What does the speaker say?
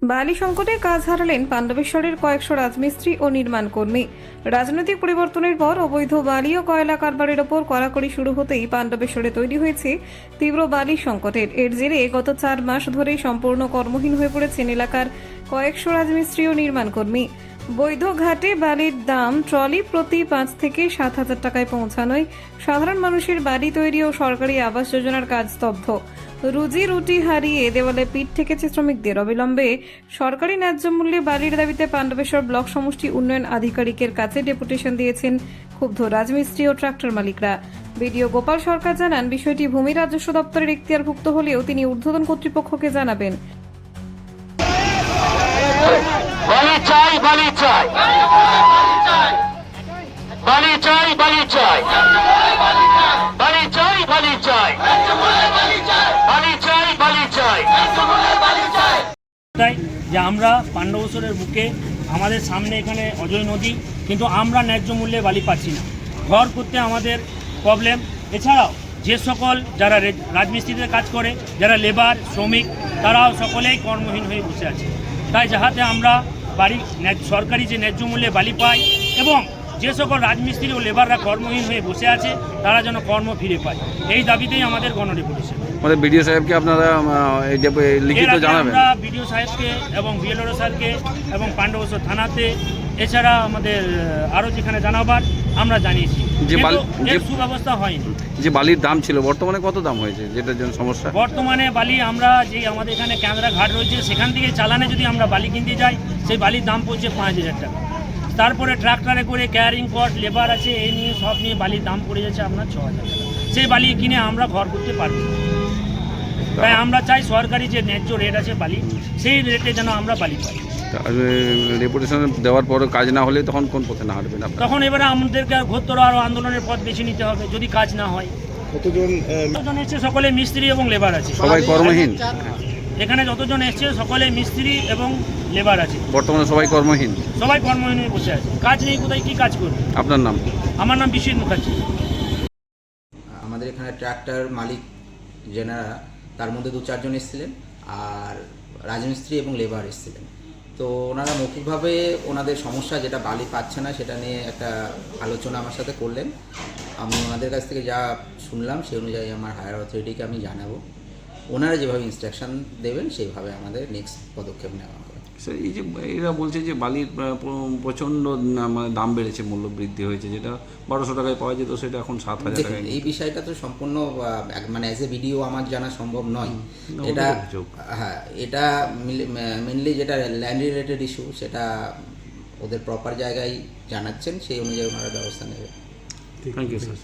বালি সংকটে কাজ হারালেন পাণ্ডবেশ্বরের কয়েকশো রাজমিস্ত্রি ও নির্মাণ কর্মী। রাজনৈতিক পরিবর্তনের পর অবৈধ বালি ও কয়লা কারবারের ওপর কড়াকড়ি শুরু হতেই পাণ্ডবেশ্বরে তৈরি হয়েছে তীব্র বালি সংকটের। এর জেরে গত 4 মাস ধরেই সম্পূর্ণ কর্মহীন হয়ে পড়েছেন এলাকার কয়েকশো রাজমিস্ত্রি ও নির্মাণ কর্মী। বৈধ ঘাটে বালির দাম ট্রলি প্রতি 5 থেকে 7,000 টাকায় পৌঁছানোয় সাধারণ মানুষের বাড়ি তৈরি ও সরকারি আবাস যোজনার কাজ স্তব্ধ। রুজি রুটি হারিয়ে দেওয়ালে পিঠ ঠেকেছে শ্রমিকদের। অবিলম্বে সরকারি ন্যায্য মূল্যে বালির দাবিতে পাণ্ডবেশ্বর ব্লক সমষ্টি উন্নয়ন আধিকারিকের কাছে ডেপুটেশন দিয়েছেন ক্ষুব্ধ রাজমিস্ত্রি ও ট্রাক্টর মালিকরা। বিডিও গোপাল সরকার জানান, বিষয়টি ভূমি রাজস্ব দপ্তরের এখতিয়ারভুক্ত হলেও তিনি ঊর্ধ্বতন কর্তৃপক্ষকে জানাবেন। বালি চাই, বালি চাই, বালি চাই, বালি চাই, বালি চাই, বালি চাই, বালি চাই, বালি চাই। তাই যে আমরা পাণ্ডবেশ্বরের বুকে আমাদের সামনে এখানে অজয় নদী, কিন্তু আমরা ন্যায্য মূল্যে বালি পাচ্ছি না। ঘর করতে আমাদের প্রবলেম। এছাড়াও যে সকল যারা রাজমিস্ত্রিতে কাজ করে, যারা লেবার শ্রমিক, তারাও সকলেই কর্মহীন হয়ে বসে আছে। তাই যাহাতে আমরা বাড়ি সরকারি যে ন্যায্য মূল্যে বালি পাই এবং যে সকল রাজমিস্ত্রি ও লেবাররা কর্মহীন হয়ে বসে আছে তারা যেন কর্ম ফিরে পায়, এই দাবিতেই আমাদের গণডেপুটেশন। আমাদের বিডিও সাহেবকে আপনারা লিখিত জানাবেন? আমরা বিডিও সাহেবকে এবং বিএলআরও স্যারকে এবং পাণ্ডবেশ্বর থানাতে, এছাড়া আমাদের আরও যেখানে জানাবার আমরা জানিয়েছি, যে সুব্যবস্থা হয়নি। যে বালির দাম ছিল বর্তমানে কত দাম হয়েছে, যেটার জন্য সমস্যা? বর্তমানে বালি আমরা যে আমাদের এখানে ক্যাংরা ঘাট রয়েছে সেখান থেকে চালানে যদি আমরা বালি কিনতে যাই, সেই বালির দাম পড়ছে 5,000 টাকা। তারপরে ট্রাক্টরে করে ক্যারিং কস্ট, লেবার আছে, এই নিয়ে সব নিয়ে বালির দাম পড়ে যাচ্ছে আপনার 6,000 টাকা। সেই বালি কিনে আমরা ঘর করতে পারবো। তাই আমরা চাই সরকারি যে ন্যায্য রেট আছে বালি, সেই রেটে যেন আমরা বালি পাই। ডেপুটেশন দেওয়ার পরে কাজ না হলে তখন কোন পথে না হারবেন? তখন এবারে আমাদেরকে ঘোরতর আরও আন্দোলনের পথ বেছে নিতে হবে যদি কাজ না হয়। কতজন এসছে? সকলে মিস্ত্রি এবং লেবার আছে। সবাই কর্মহীন এখানে যতজন এসছে সকলে মিস্ত্রি এবং লেবার আছে। বর্তমানে সবাই কর্মহীন, সবাই কর্মহীন হয়ে বসে আছে। কাজ নেই, কোথায় কি কাজ করবে? আপনার নাম? আমার নাম বিশ্বজিৎ মুখার্জি। আমাদের এখানে ট্রাক্টর মালিক যেনারা, তার মধ্যে 2-4 জন এসেছিলেন, আর রাজমিস্ত্রি এবং লেবার এসেছিলেন। তো ওনারা মৌখিকভাবে ওনাদের সমস্যা যেটা বালি পাচ্ছে না সেটা নিয়ে একটা আলোচনা আমার সাথে করলেন। আমি ওনাদের কাছ থেকে যা শুনলাম সেই অনুযায়ী আমার হায়ার অথরিটিকে আমি জানাবো। ওনারা যেভাবে ইনস্ট্রাকশন দেবেন সেইভাবে আমাদের নেক্সট পদক্ষেপ নেওয়া হবে। স্যার, এই যে এরা বলছে যে বালির প্রচণ্ড মানে দাম বেড়েছে, মূল্য বৃদ্ধি হয়েছে, যেটা 1200 টাকায় পাওয়া যেত সেটা এখন 7,000 টাকায়। এই বিষয়টা তো সম্পূর্ণ মানে অ্যাজ এ ভিডিও আমার জানা সম্ভব নয়। এটা হ্যাঁ, এটা মেনলি যেটা ল্যান্ড রিলেটেড ইস্যু, সেটা ওদের প্রপার জায়গায় জানাচ্ছেন, সেই অনুযায়ী ওনারা ব্যবস্থা নেবে। Thank you sir.